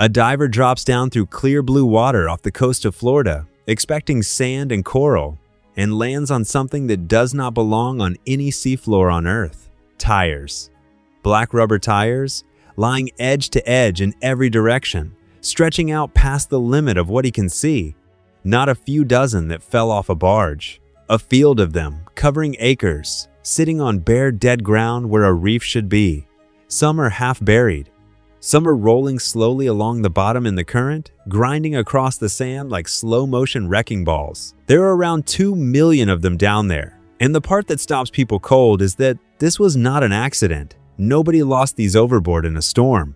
A diver drops down through clear blue water off the coast of Florida, expecting sand and coral, and lands on something that does not belong on any seafloor on Earth: tires. Black rubber tires, lying edge to edge in every direction, stretching out past the limit of what he can see. Not a few dozen that fell off a barge. A field of them, covering acres, sitting on bare dead ground where a reef should be. Some are half buried. Some are rolling slowly along the bottom in the current, grinding across the sand like slow-motion wrecking balls. There are around 2 million of them down there. And the part that stops people cold is that this was not an accident. Nobody lost these overboard in a storm.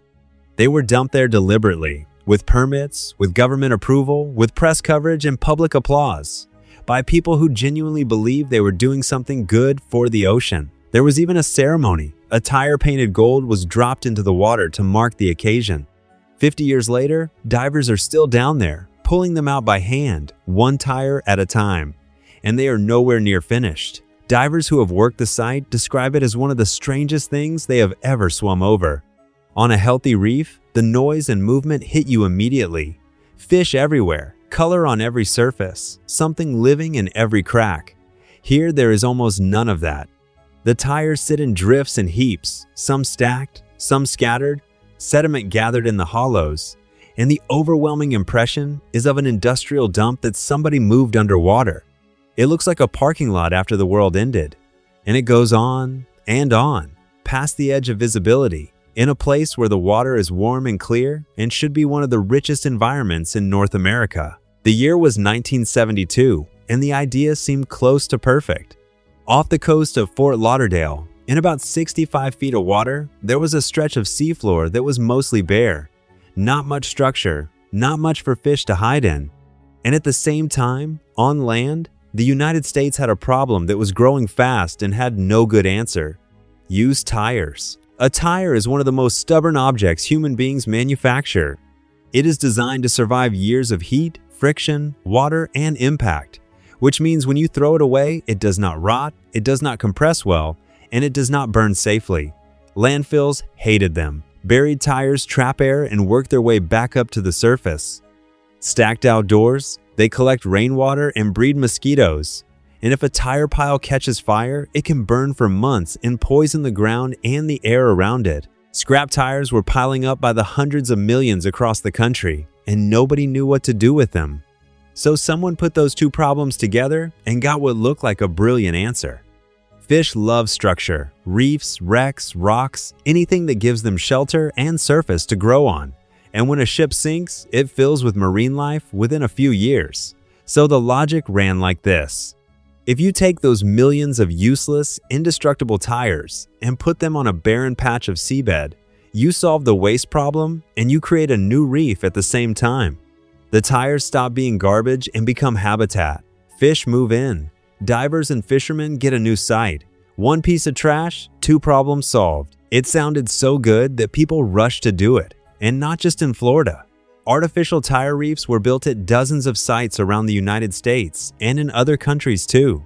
They were dumped there deliberately, with permits, with government approval, with press coverage and public applause, by people who genuinely believed they were doing something good for the ocean. There was even a ceremony. A tire painted gold was dropped into the water to mark the occasion. 50 years later, divers are still down there, pulling them out by hand, one tire at a time, and they are nowhere near finished. Divers who have worked the site describe it as one of the strangest things they have ever swum over. On a healthy reef, the noise and movement hit you immediately. Fish everywhere, color on every surface, something living in every crack. Here there is almost none of that. The tires sit in drifts and heaps, some stacked, some scattered, sediment gathered in the hollows, and the overwhelming impression is of an industrial dump that somebody moved underwater. It looks like a parking lot after the world ended, and it goes on, past the edge of visibility, in a place where the water is warm and clear and should be one of the richest environments in North America. The year was 1972, and the idea seemed close to perfect. Off the coast of Fort Lauderdale, in about 65 feet of water, there was a stretch of seafloor that was mostly bare. Not much structure, not much for fish to hide in. And at the same time, on land, the United States had a problem that was growing fast and had no good answer. Use tires. A tire is one of the most stubborn objects human beings manufacture. It is designed to survive years of heat, friction, water, and impact, which means when you throw it away, it does not rot, it does not compress well, and it does not burn safely. Landfills hated them. Buried tires trap air and work their way back up to the surface. Stacked outdoors, they collect rainwater and breed mosquitoes. And if a tire pile catches fire, it can burn for months and poison the ground and the air around it. Scrap tires were piling up by the hundreds of millions across the country, and nobody knew what to do with them. So someone put those two problems together and got what looked like a brilliant answer. Fish love structure, reefs, wrecks, rocks, anything that gives them shelter and surface to grow on. And when a ship sinks, it fills with marine life within a few years. So the logic ran like this. If you take those millions of useless, indestructible tires and put them on a barren patch of seabed, you solve the waste problem and you create a new reef at the same time. The tires stop being garbage and become habitat. Fish move in. Divers and fishermen get a new site. One piece of trash, two problems solved. It sounded so good that people rushed to do it. And not just in Florida. Artificial tire reefs were built at dozens of sites around the United States and in other countries too.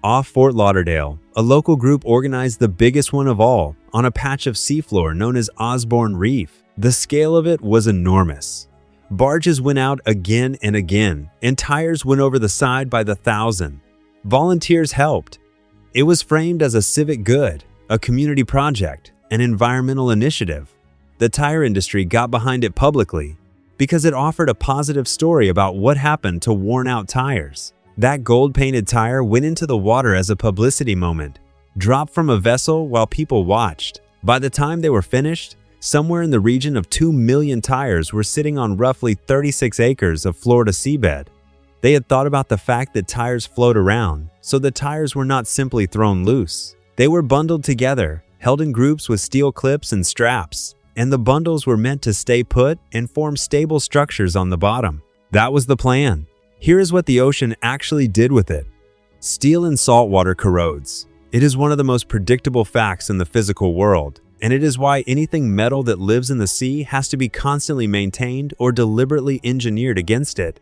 Off Fort Lauderdale, a local group organized the biggest one of all on a patch of seafloor known as Osborne Reef. The scale of it was enormous. Barges went out again and again, and tires went over the side by the thousand. Volunteers helped. It was framed as a civic good, a community project, an environmental initiative. The tire industry got behind it publicly because it offered a positive story about what happened to worn-out tires. That gold-painted tire went into the water as a publicity moment, dropped from a vessel while people watched. By the time they were finished, somewhere in the region of 2 million tires were sitting on roughly 36 acres of Florida seabed. They had thought about the fact that tires float around, so the tires were not simply thrown loose. They were bundled together, held in groups with steel clips and straps, and the bundles were meant to stay put and form stable structures on the bottom. That was the plan. Here is what the ocean actually did with it. Steel in salt water corrodes. It is one of the most predictable facts in the physical world, and it is why anything metal that lives in the sea has to be constantly maintained or deliberately engineered against it.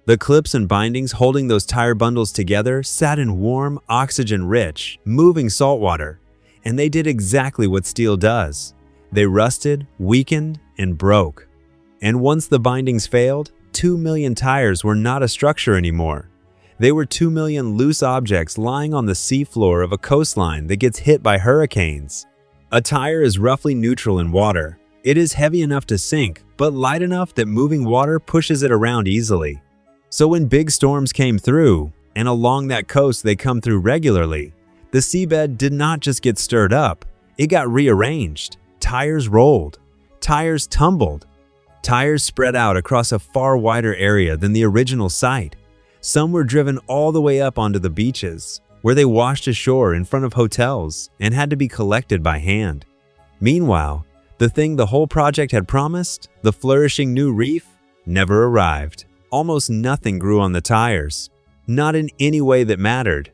The clips and bindings holding those tire bundles together sat in warm, oxygen-rich, moving salt water, and they did exactly what steel does. They rusted, weakened, and broke. And once the bindings failed, 2 million tires were not a structure anymore. They were 2 million loose objects lying on the seafloor of a coastline that gets hit by hurricanes. A tire is roughly neutral in water. It is heavy enough to sink, but light enough that moving water pushes it around easily. So when big storms came through, and along that coast they come through regularly, the seabed did not just get stirred up, it got rearranged. Tires rolled. Tires tumbled. Tires spread out across a far wider area than the original site. Some were driven all the way up onto the beaches, where they washed ashore in front of hotels and had to be collected by hand. Meanwhile, the thing the whole project had promised, the flourishing new reef, never arrived. Almost nothing grew on the tires, not in any way that mattered.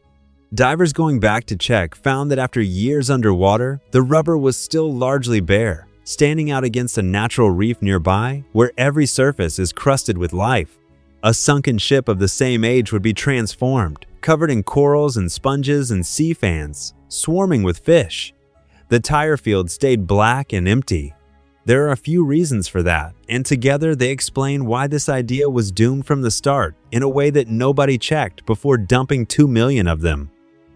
Divers going back to check found that after years underwater, the rubber was still largely bare, standing out against a natural reef nearby where every surface is crusted with life. A sunken ship of the same age would be transformed, covered in corals and sponges and sea fans, swarming with fish. The tire field stayed black and empty. There are a few reasons for that, and together they explain why this idea was doomed from the start in a way that nobody checked before dumping 2 million of them.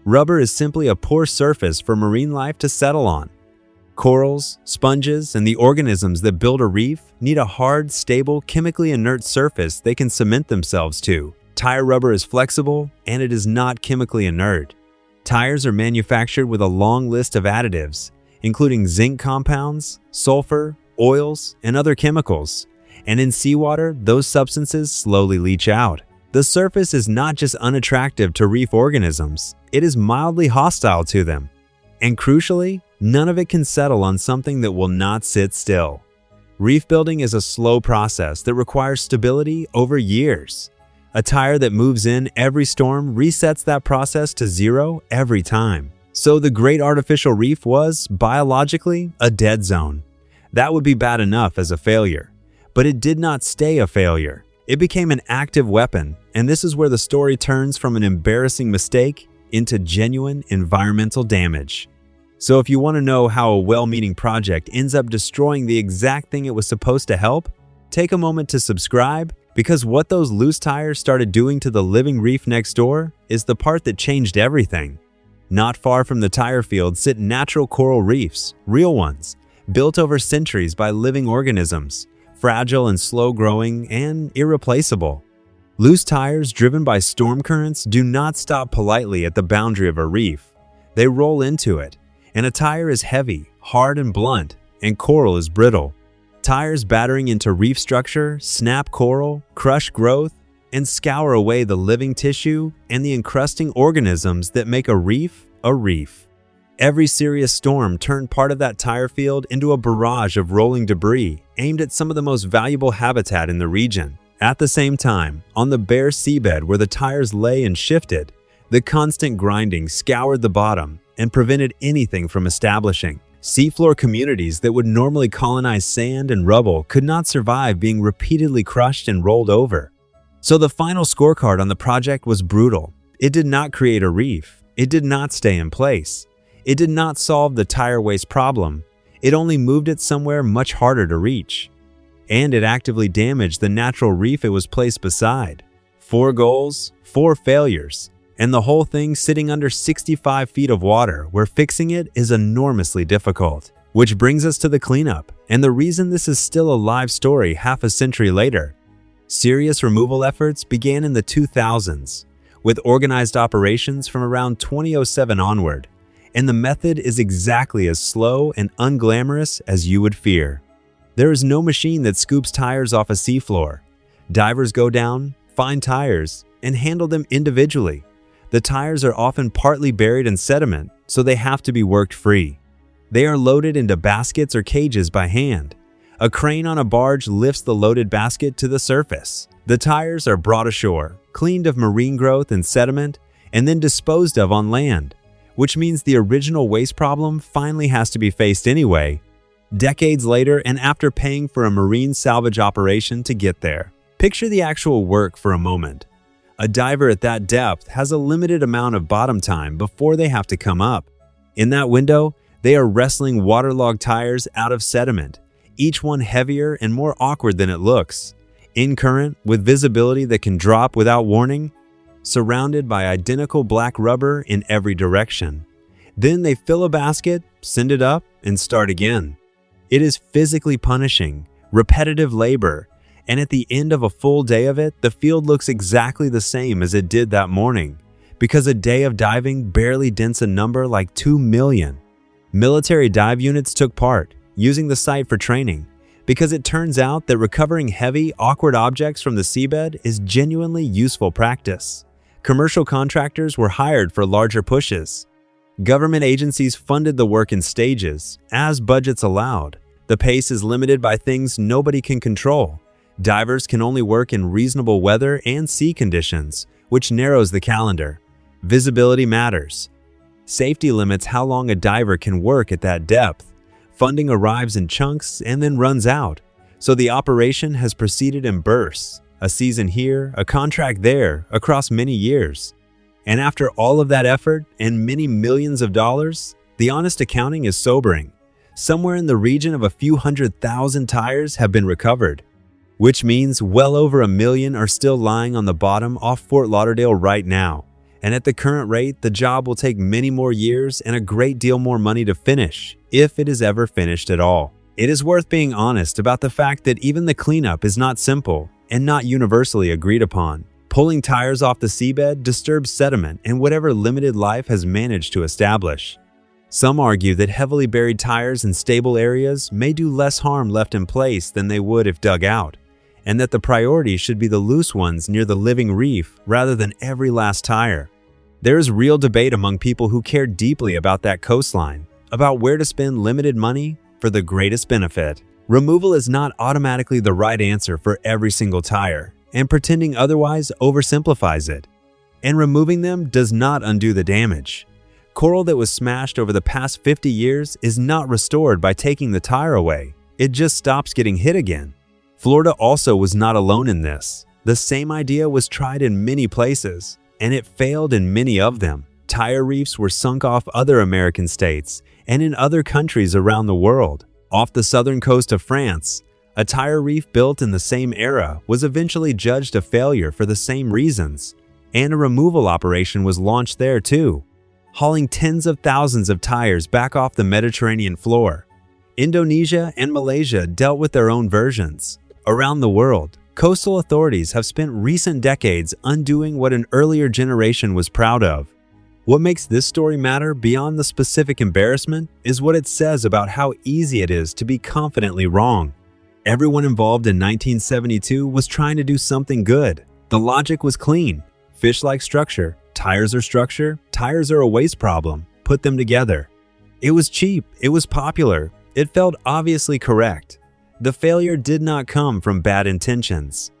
Rubber is simply a poor surface for marine life to settle on. Corals, sponges, and the organisms that build a reef need a hard, stable, chemically inert surface they can cement themselves to. Tire rubber is flexible, and it is not chemically inert. Tires are manufactured with a long list of additives, including zinc compounds, sulfur, oils, and other chemicals. And in seawater, those substances slowly leach out. The surface is not just unattractive to reef organisms, it is mildly hostile to them. And crucially, none of it can settle on something that will not sit still. Reef building is a slow process that requires stability over years. A tire that moves in every storm resets that process to zero every time. So the great artificial reef was, biologically, a dead zone. That would be bad enough as a failure. But it did not stay a failure. It became an active weapon, and this is where the story turns from an embarrassing mistake into genuine environmental damage. So if you want to know how a well-meaning project ends up destroying the exact thing it was supposed to help, take a moment to subscribe, because what those loose tires started doing to the living reef next door is the part that changed everything. Not far from the tire field sit natural coral reefs, real ones, built over centuries by living organisms, fragile and slow-growing and irreplaceable. Loose tires driven by storm currents do not stop politely at the boundary of a reef. They roll into it, and a tire is heavy, hard and blunt, and coral is brittle. Tires battering into reef structure snap coral, crush growth, and scour away the living tissue and the encrusting organisms that make a reef a reef. Every serious storm turned part of that tire field into a barrage of rolling debris aimed at some of the most valuable habitat in the region. At the same time, on the bare seabed where the tires lay and shifted, the constant grinding scoured the bottom and prevented anything from establishing. Seafloor communities that would normally colonize sand and rubble could not survive being repeatedly crushed and rolled over. So the final scorecard on the project was brutal. It did not create a reef. It did not stay in place. It did not solve the tire waste problem. It only moved it somewhere much harder to reach. And it actively damaged the natural reef it was placed beside. 4 goals, 4 failures, and the whole thing sitting under 65 feet of water where fixing it is enormously difficult. Which brings us to the cleanup, and the reason this is still a live story half a century later. Serious removal efforts began in the 2000s, with organized operations from around 2007 onward, and the method is exactly as slow and unglamorous as you would fear. There is no machine that scoops tires off a seafloor. Divers go down, find tires, and handle them individually. The tires are often partly buried in sediment, so they have to be worked free. They are loaded into baskets or cages by hand. A crane on a barge lifts the loaded basket to the surface. The tires are brought ashore, cleaned of marine growth and sediment, and then disposed of on land, which means the original waste problem finally has to be faced anyway, decades later and after paying for a marine salvage operation to get there. Picture the actual work for a moment. A diver at that depth has a limited amount of bottom time before they have to come up. In that window, they are wrestling waterlogged tires out of sediment, each one heavier and more awkward than it looks, in current with visibility that can drop without warning, surrounded by identical black rubber in every direction. Then they fill a basket, send it up, and start again. It is physically punishing, repetitive labor, and at the end of a full day of it, the field looks exactly the same as it did that morning, because a day of diving barely dents a number like 2 million. Military dive units took part, using the site for training, because it turns out that recovering heavy, awkward objects from the seabed is genuinely useful practice. Commercial contractors were hired for larger pushes. Government agencies funded the work in stages, as budgets allowed. The pace is limited by things nobody can control. Divers can only work in reasonable weather and sea conditions, which narrows the calendar. Visibility matters. Safety limits how long a diver can work at that depth. Funding arrives in chunks and then runs out, so the operation has proceeded in bursts, a season here, a contract there, across many years. And after all of that effort and many millions of dollars, the honest accounting is sobering. Somewhere in the region of a few 100,000 tires have been recovered, which means well over 1 million are still lying on the bottom off Fort Lauderdale right now. And at the current rate, the job will take many more years and a great deal more money to finish, if it is ever finished at all. It is worth being honest about the fact that even the cleanup is not simple and not universally agreed upon. Pulling tires off the seabed disturbs sediment and whatever limited life has managed to establish. Some argue that heavily buried tires in stable areas may do less harm left in place than they would if dug out, and that the priority should be the loose ones near the living reef rather than every last tire. There is real debate among people who care deeply about that coastline, about where to spend limited money for the greatest benefit. Removal is not automatically the right answer for every single tire, and pretending otherwise oversimplifies it. And removing them does not undo the damage. Coral that was smashed over the past 50 years is not restored by taking the tire away. It just stops getting hit again. Florida also was not alone in this. The same idea was tried in many places, and it failed in many of them. Tire reefs were sunk off other American states and in other countries around the world. Off the southern coast of France, a tire reef built in the same era was eventually judged a failure for the same reasons, and a removal operation was launched there too, hauling tens of thousands of tires back off the Mediterranean floor. Indonesia and Malaysia dealt with their own versions. Around the world, coastal authorities have spent recent decades undoing what an earlier generation was proud of. What makes this story matter beyond the specific embarrassment is what it says about how easy it is to be confidently wrong. Everyone involved in 1972 was trying to do something good. The logic was clean. Fish-like structure, tires are structure, tires are a waste problem. Put them together. It was cheap, it was popular, it felt obviously correct. The failure did not come from bad intentions.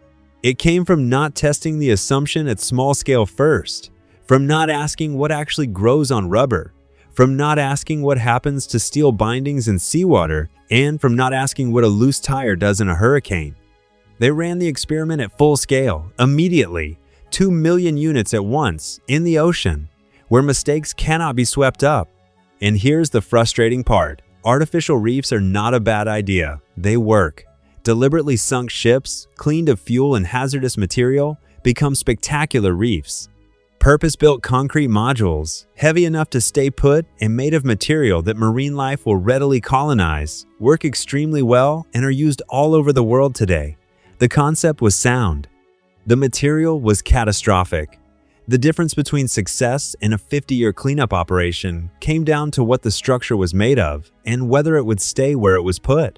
It came from not testing the assumption at small scale first, from not asking what actually grows on rubber, from not asking what happens to steel bindings in seawater, and from not asking what a loose tire does in a hurricane. They ran the experiment at full scale, immediately, 2 million units at once, in the ocean, where mistakes cannot be swept up. And here's the frustrating part. Artificial reefs are not a bad idea. They work. Deliberately sunk ships, cleaned of fuel and hazardous material, become spectacular reefs. Purpose-built concrete modules, heavy enough to stay put and made of material that marine life will readily colonize, work extremely well and are used all over the world today. The concept was sound. The material was catastrophic. The difference between success and a 50-year cleanup operation came down to what the structure was made of and whether it would stay where it was put.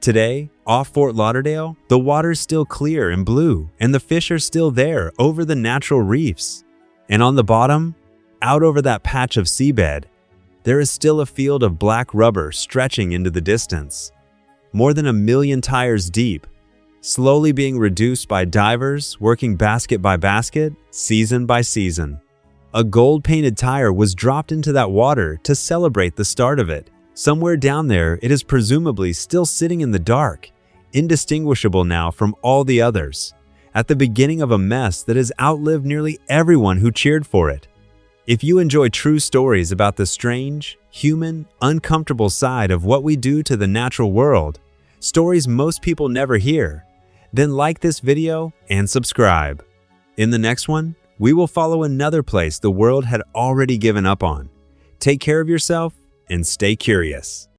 Today, off Fort Lauderdale, the water's still clear and blue, and the fish are still there over the natural reefs. And on the bottom, out over that patch of seabed, there is still a field of black rubber stretching into the distance. More than 1 million tires deep, slowly being reduced by divers working basket by basket, season by season. A gold-painted tire was dropped into that water to celebrate the start of it. Somewhere down there, it is presumably still sitting in the dark, indistinguishable now from all the others, at the beginning of a mess that has outlived nearly everyone who cheered for it. If you enjoy true stories about the strange, human, uncomfortable side of what we do to the natural world, Stories most people never hear. Then like this video and subscribe. In the next one, we will follow another place the world had already given up on. Take care of yourself and stay curious.